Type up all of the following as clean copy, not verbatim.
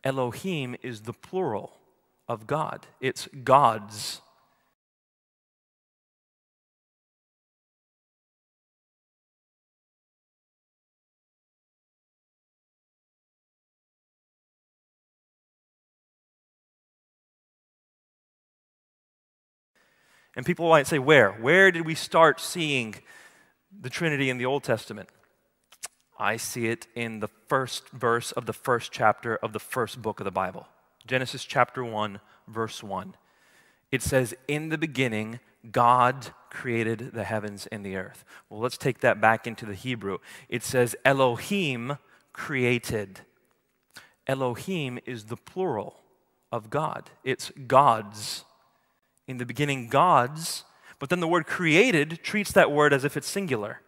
Elohim is the plural of God. It's gods. And people might say, where? Where did we start seeing the Trinity in the Old Testament? I see it in the first verse of the first chapter of the first book of the Bible. Genesis chapter 1, verse 1. It says, in the beginning, God created the heavens and the earth. Well, let's take that back into the Hebrew. It says, Elohim created. Elohim is the plural of God. It's gods. In the beginning, gods, but then the word created treats that word as if it's singular.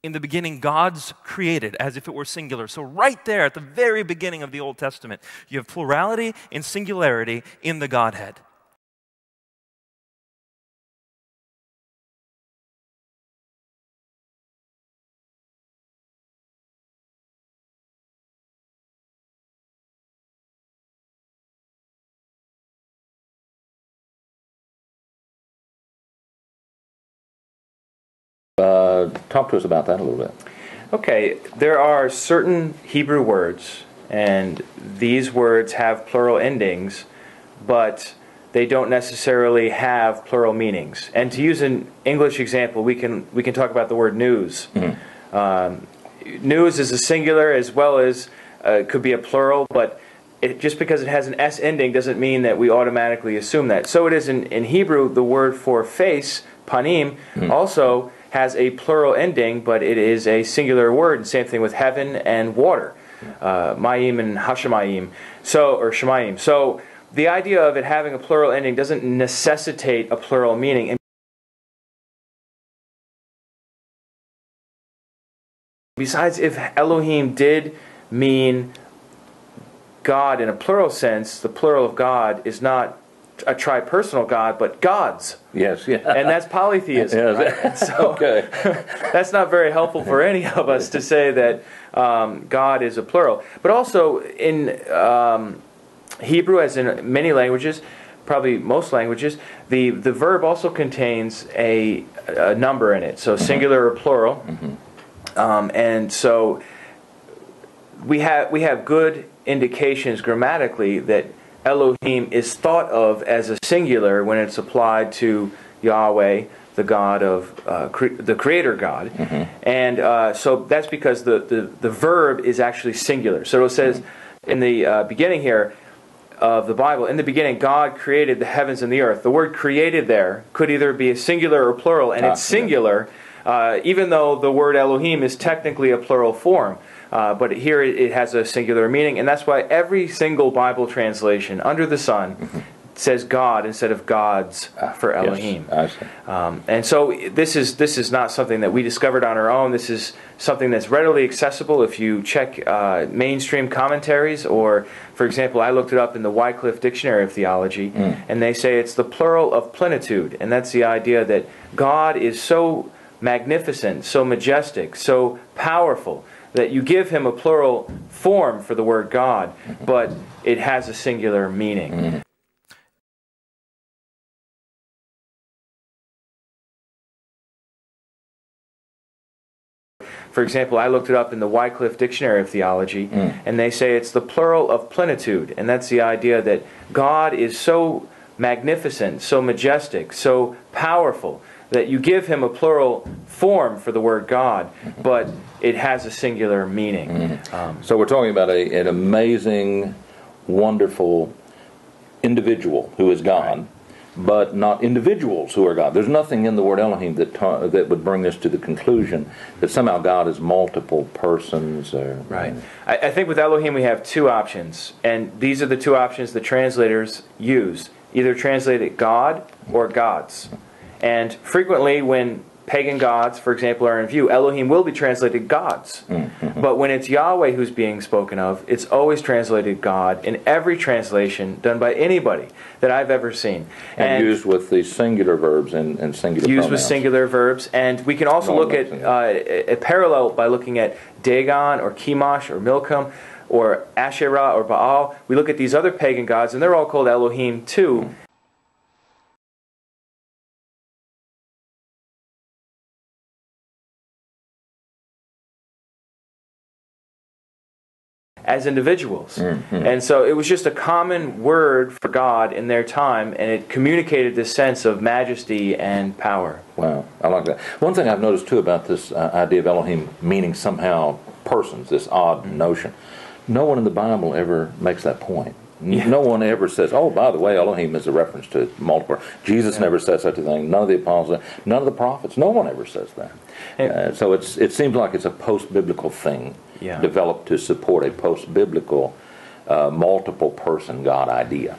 In the beginning, gods created, as if it were singular. So right there at the very beginning of the Old Testament, you have plurality and singularity in the Godhead. Talk to us about that a little bit. Okay, there are certain Hebrew words, and these words have plural endings, but they don't necessarily have plural meanings. And to use an English example, we can talk about the word news. Mm-hmm. News is a singular as well as could be a plural, but just because it has an S ending doesn't mean that we automatically assume that. So it is in Hebrew, the word for face, panim, also has a plural ending, but it is a singular word. Same thing with heaven and water, mayim and hashemayim, or shemayim. So the idea of it having a plural ending doesn't necessitate a plural meaning. Besides, if Elohim did mean God in a plural sense, the plural of God is not a tripersonal God, but gods. Yes, yeah. And that's polytheism. Yes. Right? And so Okay. that's not very helpful for any of us to say that God is a plural. But also in Hebrew, as in many languages, probably most languages, the verb also contains a number in it. So singular or plural. Mm-hmm. And so we have good indications grammatically that Elohim is thought of as a singular when it's applied to Yahweh, the God of the Creator God, mm-hmm. And so that's because the verb is actually singular. So it says in the beginning here of the Bible, in the beginning God created the heavens and the earth. The word "created" there could either be a singular or plural, and it's singular, even though the word Elohim is technically a plural form. But here it has a singular meaning, and that's why every single Bible translation under the sun says God instead of gods for Elohim. Yes, and so this is not something that we discovered on our own. This is something that's readily accessible if you check mainstream commentaries, or, for example, I looked it up in the Wycliffe Dictionary of Theology, and they say it's the plural of plenitude, and that's the idea that God is so magnificent, so majestic, so powerful, that you give him a plural form for the word God, but it has a singular meaning. Mm-hmm. For example, I looked it up in the Wycliffe Dictionary of Theology, and they say it's the plural of plenitude, and that's the idea that God is so magnificent, so majestic, so powerful, that you give him a plural form for the word God, but it has a singular meaning. Mm-hmm. So we're talking about an amazing, wonderful individual who is God, right, but not individuals who are God. There's nothing in the word Elohim that would bring us to the conclusion that somehow God is multiple persons. Right. I think with Elohim we have two options, and these are the two options the translators use. Either translate it God or gods. And frequently when pagan gods, for example, are in view, Elohim will be translated gods. Mm-hmm. But when it's Yahweh who's being spoken of, it's always translated God in every translation done by anybody that I've ever seen. And used with the singular verbs and singular pronouns. Used with singular verbs. And we can also look at a parallel by looking at Dagon or Chemosh or Milcom. or Asherah or Baal. We look at these other pagan gods, and they're all called Elohim too. As individuals. And so it was just a common word for God in their time, and it communicated this sense of majesty and power. Wow, I like that. One thing I've noticed too about this idea of Elohim meaning somehow persons, this odd notion, no one in the Bible ever makes that point. No one ever says, oh, by the way, Elohim is a reference to multiple. Jesus never says such a thing. None of the apostles, none of the prophets. No one ever says that. So it seems like it's a post-biblical thing developed to support a post-biblical multiple-person God idea.